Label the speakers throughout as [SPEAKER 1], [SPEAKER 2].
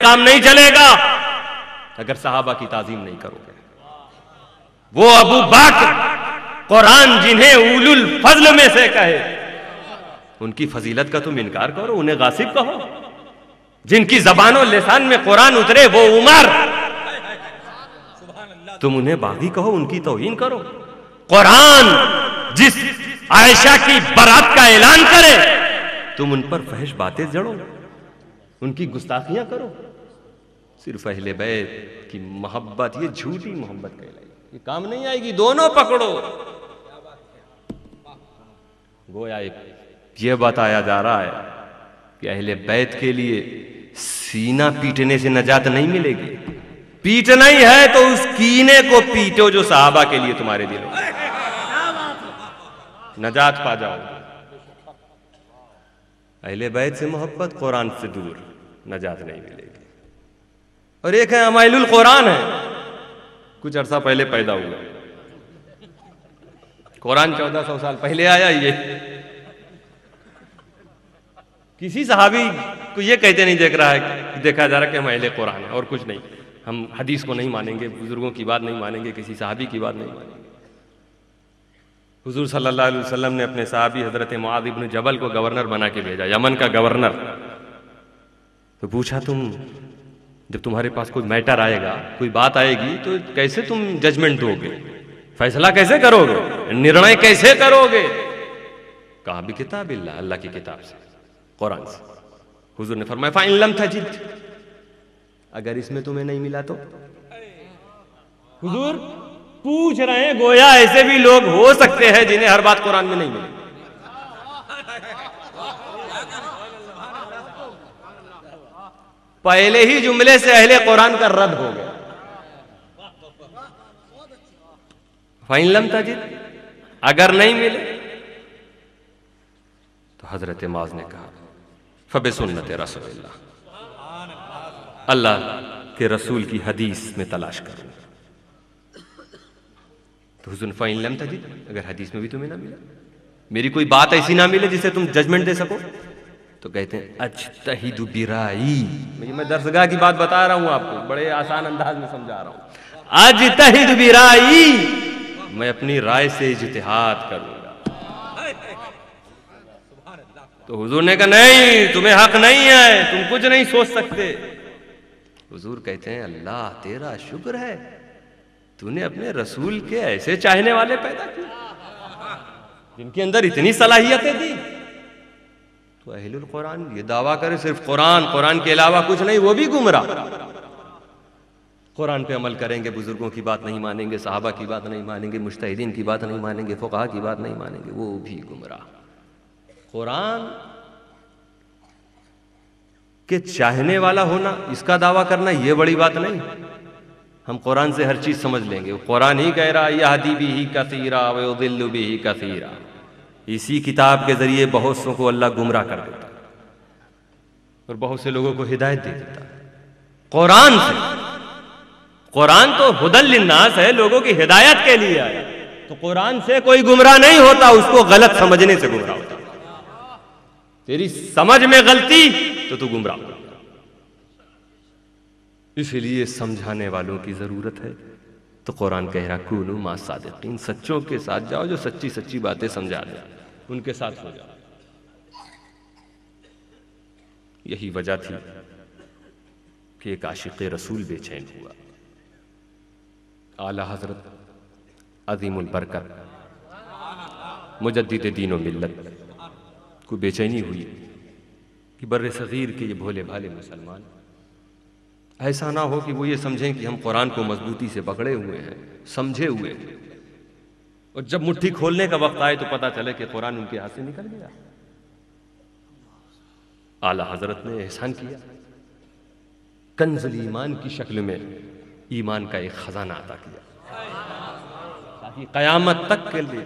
[SPEAKER 1] काम नहीं चलेगा अगर सहाबा की ताजीम नहीं करोगे। वो अबू बकर, कुरान जिन्हें उलुल फजल में से कहे, उनकी फजीलत का तुम इनकार करो, उन्हें गासिब कहो। जिनकी जबानों लिसान में कुरान उतरे वो उमर, तुम उन्हें बागी कहो, उनकी तौहीन करो। कुरान जिस आयशा की बारात का ऐलान करे, तुम उन पर फहश बातें जड़ो, उनकी गुस्ताखियां करो। सिर्फ अहले बैत की मोहब्बत, ये झूठी मोहब्बत कहलाई, ये काम नहीं आएगी। दोनों पकड़ो। गोया ये बताया जा रहा है कि अहले बैत के लिए सीना पीटने से नजात नहीं मिलेगी। पीटना ही है तो उस कीने को पीटो जो सहाबा के लिए तुम्हारे दिलों में, नजात पा जाओ। अहले बैत से मोहब्बत, कुरान से दूर, नजात नहीं मिलेगी। और एक है अमाइलुल कुरान है, कुछ अरसा पहले पैदा हुआ। कुरान 1400 साल पहले आया। ये किसी सहाबी को ये कहते नहीं देखा जा रहा कि हम अहले कुरान है और कुछ नहीं। हम हदीस को नहीं मानेंगे, बुजुर्गों की बात नहीं मानेंगे, किसी सहाबी की बात नहीं मानेंगे। हुजूर सल्लल्लाहु अलैहि वसल्लम ने अपने सहाबी हजरत मुआद इब्न जबल को गवर्नर बना के भेजा, यमन का गवर्नर। तो पूछा, तुम जब तुम्हारे पास कोई मैटर आएगा, कोई बात आएगी, तो कैसे तुम जजमेंट दोगे, फैसला कैसे करोगे, निर्णय कैसे करोगे? कहा भी किताबिल्लाह, अल्लाह की किताब से, कुरान से। हुजूर ने फरमाया फ़इन लम तजिद, अगर इसमें तुम्हें नहीं मिला तो। हुजूर पूछ रहे हैं, गोया ऐसे भी लोग हो सकते हैं जिन्हें हर बात कुरान में नहीं मिली। पहले ही जुमले से अहले कुरान का रद्द हो गया। फ़इन लम तजिद, अगर नहीं मिले तो हजरत मुआज़ ने कहा फ़बिसुन्नत रसूलिल्लाह, अल्लाह के रसूल की हदीस में तलाश करो। तो हुज़ूर फ़इन लम तजिद, अगर हदीस में भी तुम्हें ना मिला, मेरी कोई बात ऐसी ना मिले जिससे तुम जजमेंट दे सको, तो कहते हैं अज्तहिदु बिराई। मैं दरसगाह की बात बता रहा हूं आपको, बड़े आसान अंदाज में समझा रहा हूं। अज्तहिदु बिराई, मैं अपनी राय से इज्तिहाद करूंगा। तो हुजूर ने कहा नहीं, तुम्हें हक नहीं है, तुम कुछ नहीं सोच सकते। हुजूर कहते हैं अल्लाह तेरा शुक्र है, तूने अपने रसूल के ऐसे चाहने वाले पैदा किए जिनके अंदर इतनी सलाहियतें दी। तो अहलुल कुरान ये दावा करे सिर्फ कुरान के अलावा कुछ नहीं, वो भी गुमराह। कुरान पे अमल करेंगे, बुजुर्गों की बात नहीं मानेंगे, सहाबा की बात नहीं मानेंगे, मुज्तहिदीन की बात नहीं मानेंगे, फुक़हा की बात नहीं मानेंगे, वो भी गुमराह। कुरान के चाहने वाला होना, इसका दावा करना ये बड़ी बात नहीं। हम कुरान से हर चीज समझ लेंगे। कुरान ही कह रहा यहदी बिही कसीरा व युदिल्लु बिही कसीरा, इसी किताब के जरिए बहुत सौ को अल्लाह गुमराह कर देता और बहुत से लोगों को हिदायत दे देता। कुरान से, कुरान तो हुदल लिन्नास है, लोगों की हिदायत के लिए आया। तो कुरान से कोई गुमराह नहीं होता, उसको गलत समझने से गुमराह होता। तेरी समझ में गलती तो तू गुमराह हो। इसलिए समझाने वालों की जरूरत है। तो कुरान कह रहा कूनू मा सादिकीन, सच्चों के साथ जाओ जो सच्ची सच्ची बातें समझा दे, उनके साथ हो जाओ। यही वजह थी कि एक आशिक़ रसूल बेचैन हुआ। आला हजरत अज़ीमुल बरकत मुजद्दिद दीन व मिल्लत को बेचैनी हुई कि बर्रे सगीर के ये भोले भाले मुसलमान ऐसा ना हो कि वो ये समझें कि हम कुरान को मजबूती से पकड़े हुए हैं, समझे हुए हैं, और जब मुट्ठी खोलने का वक्त आए तो पता चले कि कुरान उनके हाथ से निकल गया। आला हजरत ने एहसान किया, कंजुल ईमान की शक्ल में ईमान का एक खजाना अता किया, ताकि कयामत तक के लिए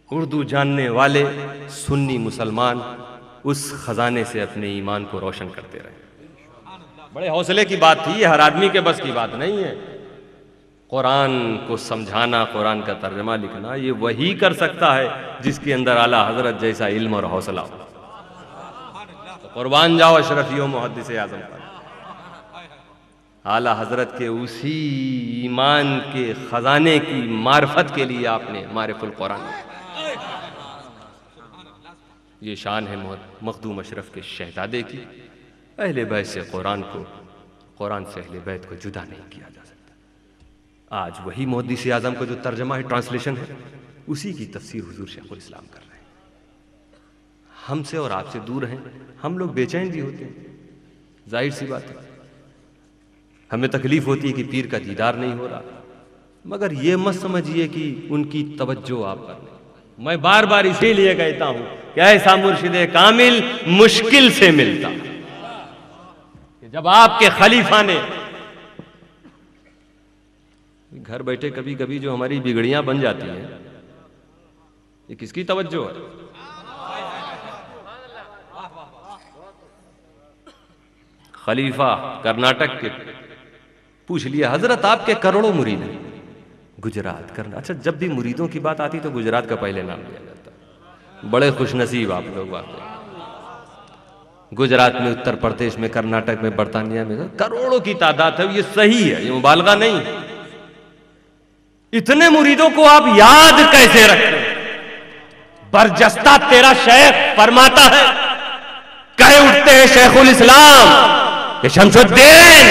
[SPEAKER 1] उर्दू जानने वाले सुन्नी मुसलमान उस खजाने से अपने ईमान को रोशन करते रहे। बड़े हौसले की बात थी, ये हर आदमी के बस की बात नहीं है। कुरान को समझाना, कुरान का तर्जमा लिखना, ये वही कर सकता है जिसके अंदर आला हजरत जैसा इल्म और हौसला हो। तो कुर्बान जाओ अशरफियों मुहद्दिस आज़म पर। आला हजरत के उसी ईमान के खजाने की मार्फत के लिए आपने मारिफुल कुरान, ये शान है मखदूम अशरफ के शहजादे की। अहले बैत से कुरान को, कुरान से अहले बैत को जुदा नहीं किया जा सकता। आज वही मुहद्दिस आज़म का जो तर्जमा है, ट्रांसलेशन है, उसी की तफसीर हुजूर शेखुल इस्लाम कर रहे हैं। हमसे और आपसे दूर हैं, हम लोग बेचैन भी होते हैं, जाहिर सी बात है। हमें तकलीफ होती है कि पीर का दीदार नहीं हो रहा, मगर ये मत समझिए कि उनकी तवज्जो आप कर लें। मैं बार बार इसीलिए कहता हूं कि ऐसा मुर्शिद कामिल मुश्किल से मिलता। जब आपके खलीफा ने घर बैठे कभी कभी जो हमारी बिगड़ियां बन जाती हैं, ये किसकी तवज्जो है? खलीफा कर्नाटक के पूछ लिया, हजरत आपके करोड़ों मुरीद हैं, गुजरात करना। अच्छा, जब भी मुरीदों की बात आती तो गुजरात का पहले नाम लिया जाता। बड़े खुशनसीब आप लोग वाकई। गुजरात में, उत्तर प्रदेश में, कर्नाटक में, बर्तानिया में करोड़ों की तादाद है। ये सही है, ये मुबालगा नहीं। इतने मुरीदों को आप याद कैसे रखते? बरजस्ता तेरा शेख फरमाता है, कहे उठते हैं शेखुल इस्लाम कि शमसुद्दीन,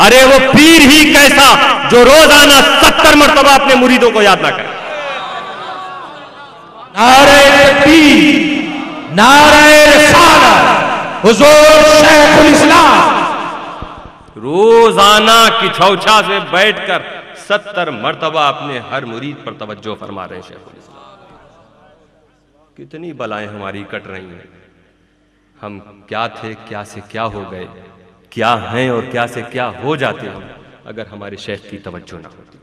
[SPEAKER 1] अरे वो पीर ही कैसा जो रोजाना 70 मरतबा अपने मुरीदों को याद ना करे।
[SPEAKER 2] नारे तकबीर, नारे रिसालत, हुजूर शेखुल इस्लाम।
[SPEAKER 1] रोजाना की छौछा से बैठकर 70 मरतबा अपने हर मुरीद पर तवज्जो फरमा रहे हैं शेखुल इस्लाम। कितनी बलाएं हमारी कट रही हैं। हम क्या थे, क्या से क्या हो गए, क्या हैं और क्या से क्या हो जाते हम, अगर हमारे शेख की तवज्जो ना होती।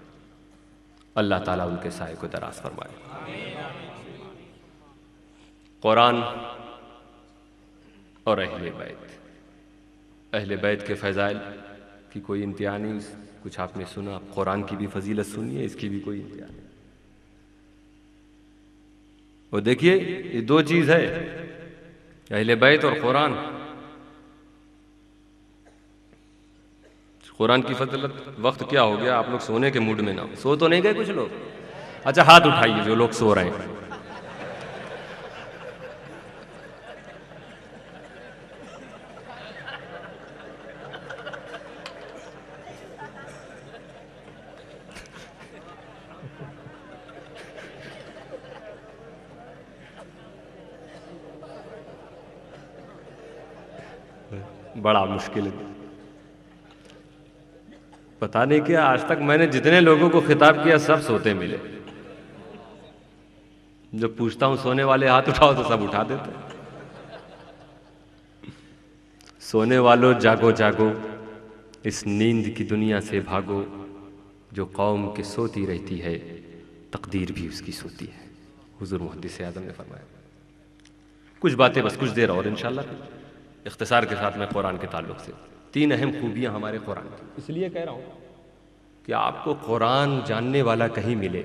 [SPEAKER 1] अल्लाह ताला उनके साए को दराज फरमाए। कुरान और अहले बैत, अहले बैत के फजाइल की कोई इंतहा नहीं। कुछ आपने सुना, कुरान की भी फजीलत सुनिए, इसकी भी कोई इंतहा नहीं। और देखिए, ये दो चीज है, अहले बैत और कुरान। कुरान की फजीलत। वक्त क्या हो गया, आप लोग सोने के मूड में ना हो? सो तो नहीं गए कुछ लोग? अच्छा, हाथ उठाइए जो लोग सो रहे हैं। बड़ा मुश्किल है। पता नहीं क्या, आज तक मैंने जितने लोगों को खिताब किया सब सोते मिले। जब पूछता हूं सोने वाले हाथ उठाओ तो सब उठा देते। सोने वालों जागो जागो, इस नींद की दुनिया से भागो, जो कौम के सोती रहती है तकदीर भी उसकी सोती है। हुजूर मुहद्दिस आज़म ने फरमाया। कुछ बातें बस कुछ देर और इंशाअल्लाह इख्तिसार के साथ मैं कुरान के ताल्लुक से 3 अहम खूबियां हमारे कुरान की, इसलिए कह रहा हूं कि आपको कुरान जानने वाला कहीं मिले,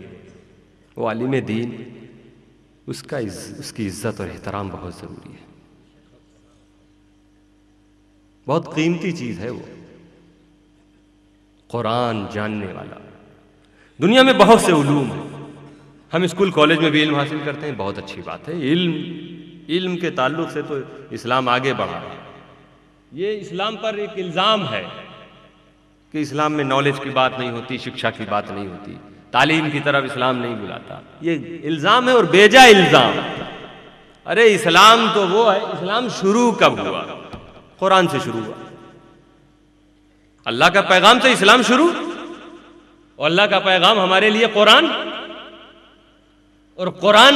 [SPEAKER 1] वो आलिम दीन, उसकी इज्जत और एहतराम बहुत ज़रूरी है। बहुत कीमती चीज़ है वो कुरान जानने वाला। दुनिया में बहुत से उलूम हैं, हम स्कूल कॉलेज में भी इल्म हासिल करते हैं, बहुत अच्छी बात है। इल्म के ताल्लुक से तो इस्लाम आगे बढ़ा है। ये इस्लाम पर एक इल्ज़ाम है कि इस्लाम में नॉलेज की बात नहीं होती, शिक्षा की बात नहीं होती, तालीम की तरफ इस्लाम नहीं बुलाता। ये इल्ज़ाम है और बेजा इल्ज़ाम। अरे इस्लाम तो वो है, इस्लाम शुरू कब हुआ? कुरान से शुरू हुआ। अल्लाह का पैगाम से इस्लाम शुरू, और अल्लाह का पैगाम हमारे लिए कुरान। और कुरान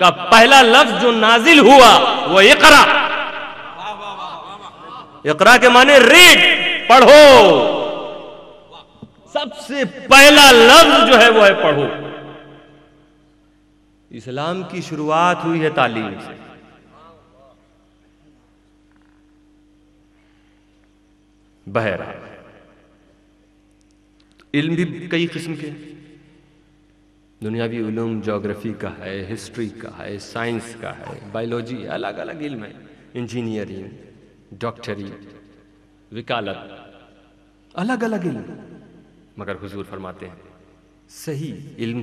[SPEAKER 1] का पहला लफ्ज जो नाजिल हुआ वो इकरा। इकरा के माने रीड, पढ़ो। सबसे पहला लफ्ज जो है वो है पढ़ो। इस्लाम की शुरुआत हुई है तालीम से। बहरहाल इल्म भी कई किस्म के, दुनियावी उलूम, ज्योग्राफी का है, हिस्ट्री का है, साइंस का है, बायोलॉजी, अलग अलग इल्म है, इंजीनियरिंग, डॉक्टरी, वकालत, अलग अलग इल्म, मगर हुजूर फरमाते हैं सही इल्म